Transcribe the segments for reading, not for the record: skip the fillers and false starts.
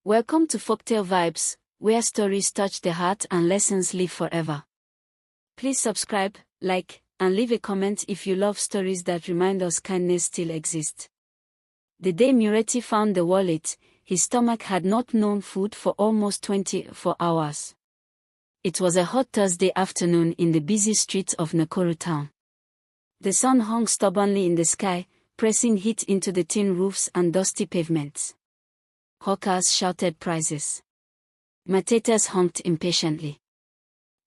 Welcome to Folktale Vibes, where stories touch the heart and lessons live forever. Please subscribe, like, and leave a comment if you love stories that remind us kindness still exists. The day Muretti found the wallet, his stomach had not known food for almost 24 hours. It was a hot Thursday afternoon in the busy streets of Nakuru town. The sun hung stubbornly in the sky, pressing heat into the tin roofs and dusty pavements. Hawkers shouted prices. Mataters honked impatiently.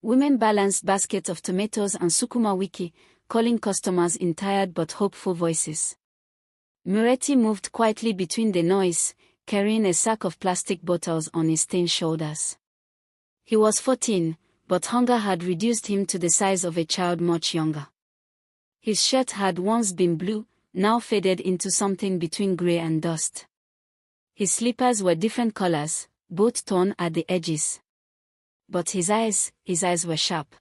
Women balanced baskets of tomatoes and sukuma wiki, calling customers in tired but hopeful voices. Muretti moved quietly between the noise, carrying a sack of plastic bottles on his thin shoulders. He was 14, but hunger had reduced him to the size of a child much younger. His shirt had once been blue, now faded into something between grey and dust. His slippers were different colors, both torn at the edges. But his eyes were sharp.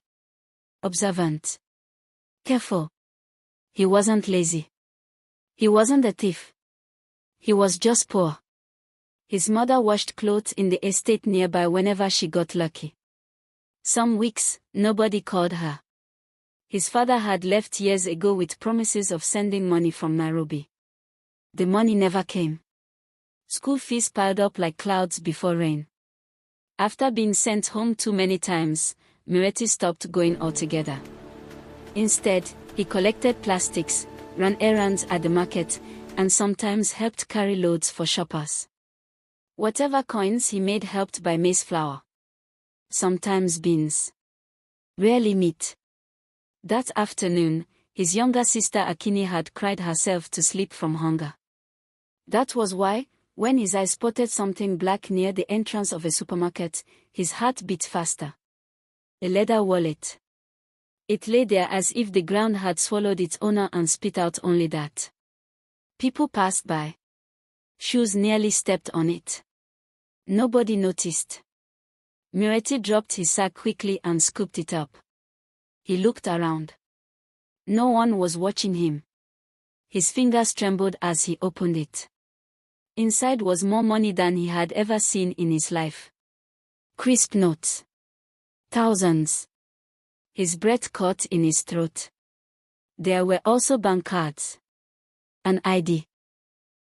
Observant. Careful. He wasn't lazy. He wasn't a thief. He was just poor. His mother washed clothes in the estate nearby whenever she got lucky. Some weeks, nobody called her. His father had left years ago with promises of sending money from Nairobi. The money never came. School fees piled up like clouds before rain. After being sent home too many times, Muretti stopped going altogether. Instead, he collected plastics, ran errands at the market, and sometimes helped carry loads for shoppers. Whatever coins he made helped buy maize flour. Sometimes beans. Rarely meat. That afternoon, his younger sister Akini had cried herself to sleep from hunger. That was why, when his eye spotted something black near the entrance of a supermarket, his heart beat faster. A leather wallet. It lay there as if the ground had swallowed its owner and spit out only that. People passed by. Shoes nearly stepped on it. Nobody noticed. Muretti dropped his sack quickly and scooped it up. He looked around. No one was watching him. His fingers trembled as he opened it. Inside was more money than he had ever seen in his life. Crisp notes. Thousands. His breath caught in his throat. There were also bank cards. An ID.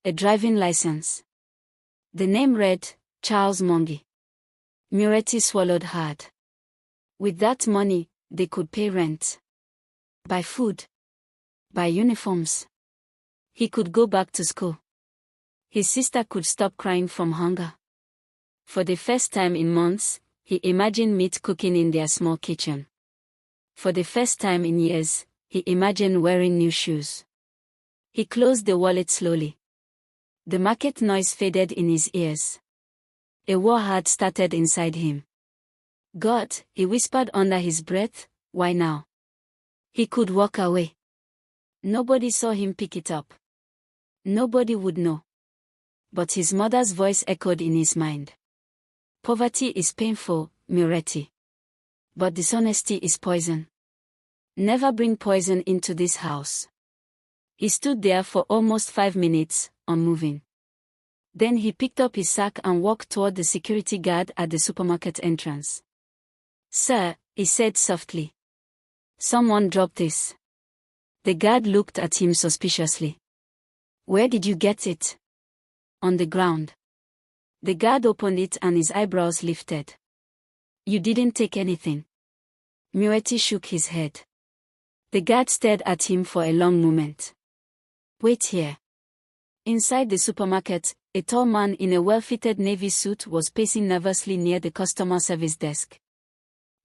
A driving license. The name read, Charles Mongi. Muretti swallowed hard. With that money, they could pay rent. Buy food. Buy uniforms. He could go back to school. His sister could stop crying from hunger. For the first time in months, he imagined meat cooking in their small kitchen. For the first time in years, he imagined wearing new shoes. He closed the wallet slowly. The market noise faded in his ears. A war had started inside him. God, he whispered under his breath, why now? He could walk away. Nobody saw him pick it up. Nobody would know. But his mother's voice echoed in his mind. Poverty is painful, Muretti. But dishonesty is poison. Never bring poison into this house. He stood there for almost 5 minutes, unmoving. Then he picked up his sack and walked toward the security guard at the supermarket entrance. Sir, he said softly. Someone dropped this. The guard looked at him suspiciously. Where did you get it? On the ground. The guard opened it and his eyebrows lifted. You didn't take anything. Muretti shook his head. The guard stared at him for a long moment. Wait here. Inside the supermarket, a tall man in a well-fitted navy suit was pacing nervously near the customer service desk.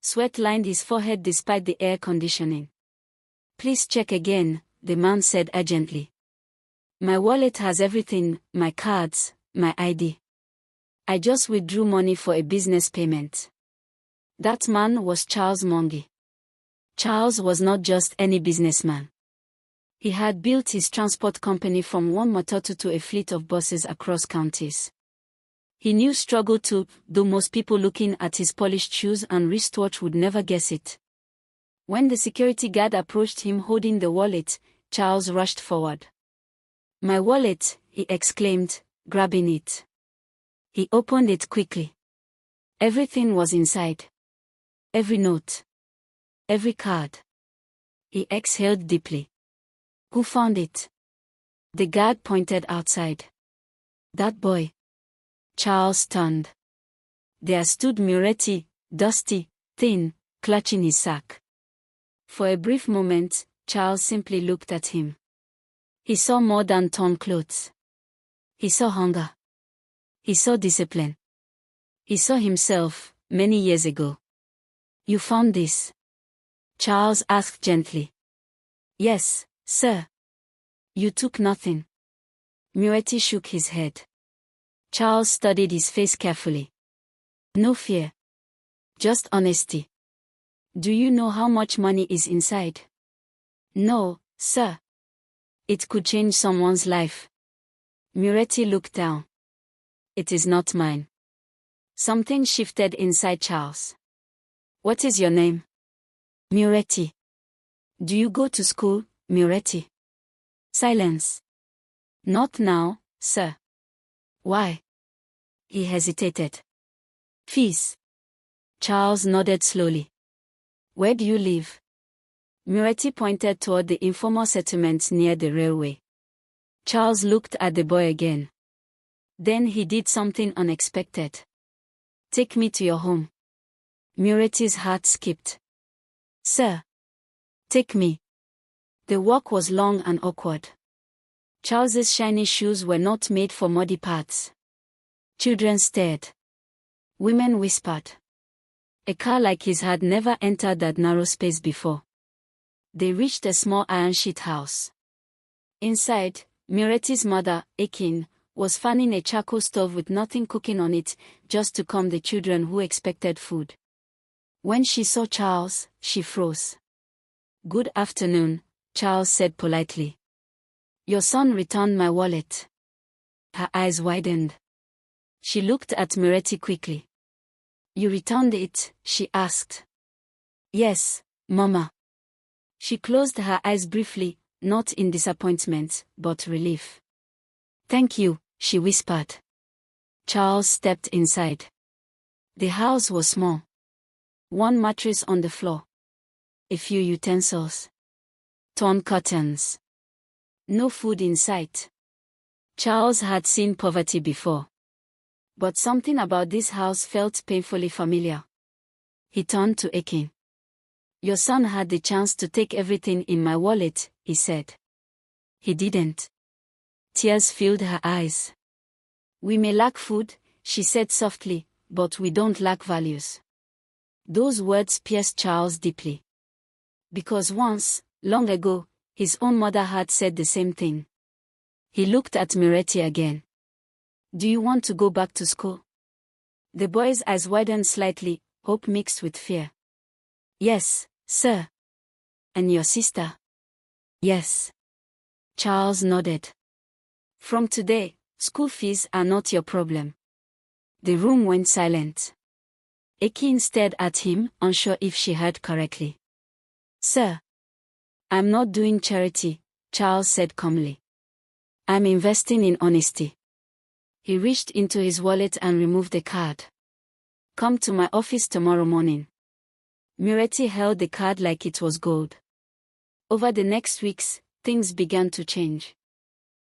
Sweat lined his forehead despite the air conditioning. Please check again, the man said urgently. My wallet has everything, my cards, my ID. I just withdrew money for a business payment. That man was Charles Mongi. Charles was not just any businessman. He had built his transport company from one matatu to a fleet of buses across counties. He knew struggle too, though most people looking at his polished shoes and wristwatch would never guess it. When the security guard approached him holding the wallet, Charles rushed forward. My wallet, he exclaimed, grabbing it. He opened it quickly. Everything was inside. Every note. Every card. He exhaled deeply. Who found it? The guard pointed outside. That boy. Charles turned. There stood Muretti, dusty, thin, clutching his sack. For a brief moment, Charles simply looked at him. He saw more than torn clothes. He saw hunger. He saw discipline. He saw himself, many years ago. You found this? Charles asked gently. Yes, sir. You took nothing. Muretti shook his head. Charles studied his face carefully. No fear. Just honesty. Do you know how much money is inside? No, sir. It could change someone's life. Muretti looked down. It is not mine. Something shifted inside Charles. What is your name? Muretti. Do you go to school, Muretti? Silence. Not now, sir. Why? He hesitated. Fees. Charles nodded slowly. Where do you live? Muretti pointed toward the informal settlements near the railway. Charles looked at the boy again. Then he did something unexpected. Take me to your home. Muretti's heart skipped. Sir. Take me. The walk was long and awkward. Charles's shiny shoes were not made for muddy paths. Children stared. Women whispered. A car like his had never entered that narrow space before. They reached a small iron sheet house. Inside, Muretti's mother, Akin, was fanning a charcoal stove with nothing cooking on it, just to calm the children who expected food. When she saw Charles, she froze. Good afternoon, Charles said politely. Your son returned my wallet. Her eyes widened. She looked at Muretti quickly. You returned it? She asked. Yes, Mama. She closed her eyes briefly, not in disappointment, but relief. Thank you, she whispered. Charles stepped inside. The house was small. One mattress on the floor. A few utensils. Torn curtains. No food in sight. Charles had seen poverty before. But something about this house felt painfully familiar. He turned to Akin. Your son had the chance to take everything in my wallet, he said. He didn't. Tears filled her eyes. We may lack food, she said softly, but we don't lack values. Those words pierced Charles deeply. Because once, long ago, his own mother had said the same thing. He looked at Muretti again. Do you want to go back to school? The boy's eyes widened slightly, hope mixed with fear. Yes, sir. And your sister? Yes. Charles nodded. From today, school fees are not your problem. The room went silent. Akin stared at him, unsure if she heard correctly. Sir. I'm not doing charity, Charles said calmly. I'm investing in honesty. He reached into his wallet and removed a card. Come to my office tomorrow morning. Muretti held the card like it was gold. Over the next weeks, things began to change.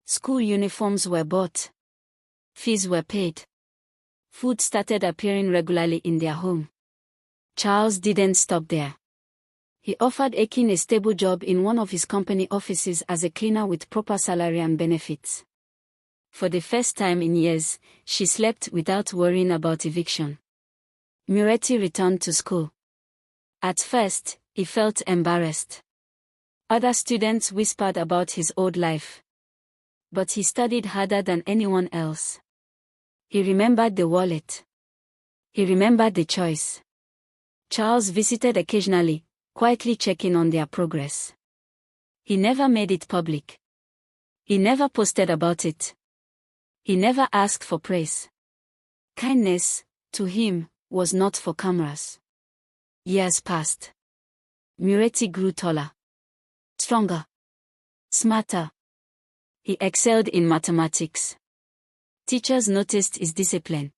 School uniforms were bought. Fees were paid. Food started appearing regularly in their home. Charles didn't stop there. He offered Akin a stable job in one of his company offices as a cleaner with proper salary and benefits. For the first time in years, she slept without worrying about eviction. Muretti returned to school. At first, he felt embarrassed. Other students whispered about his old life. But he studied harder than anyone else. He remembered the wallet. He remembered the choice. Charles visited occasionally, quietly checking on their progress. He never made it public. He never posted about it. He never asked for praise. Kindness, to him, was not for cameras. Years passed. Muretti grew taller. Stronger. Smarter. He excelled in mathematics. Teachers noticed his discipline.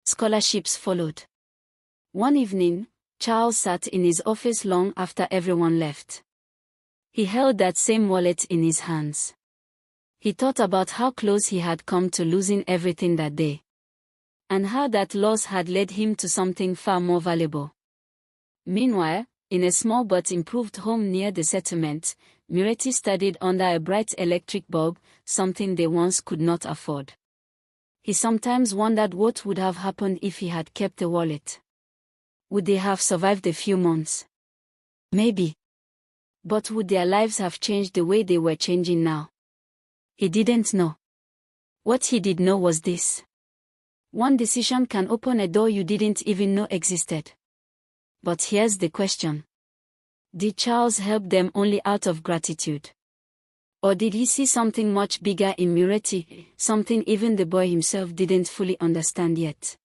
Scholarships followed. One evening, Charles sat in his office long after everyone left. He held that same wallet in his hands. He thought about how close he had come to losing everything that day, and how that loss had led him to something far more valuable. Meanwhile, in a small but improved home near the settlement, Muretti studied under a bright electric bulb, something they once could not afford. He sometimes wondered what would have happened if he had kept the wallet. Would they have survived a few months? Maybe. But would their lives have changed the way they were changing now? He didn't know. What he did know was this: one decision can open a door you didn't even know existed. But here's the question. Did Charles help them only out of gratitude? Or did he see something much bigger in Muretti, something even the boy himself didn't fully understand yet?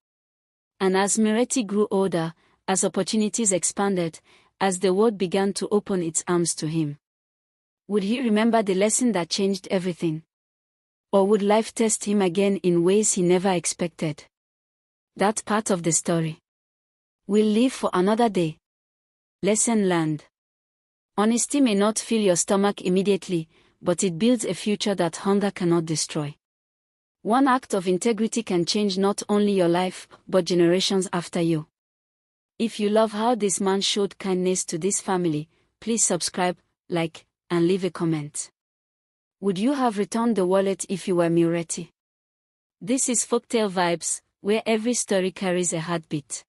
And as Muretti grew older, as opportunities expanded, as the world began to open its arms to him, would he remember the lesson that changed everything? Or would life test him again in ways he never expected? That part of the story we'll leave for another day. Lesson learned. Honesty may not fill your stomach immediately, but it builds a future that hunger cannot destroy. One act of integrity can change not only your life, but generations after you. If you love how this man showed kindness to this family, please subscribe, like, and leave a comment. Would you have returned the wallet if you were Muretti? This is Folktale Vibes, where every story carries a heartbeat.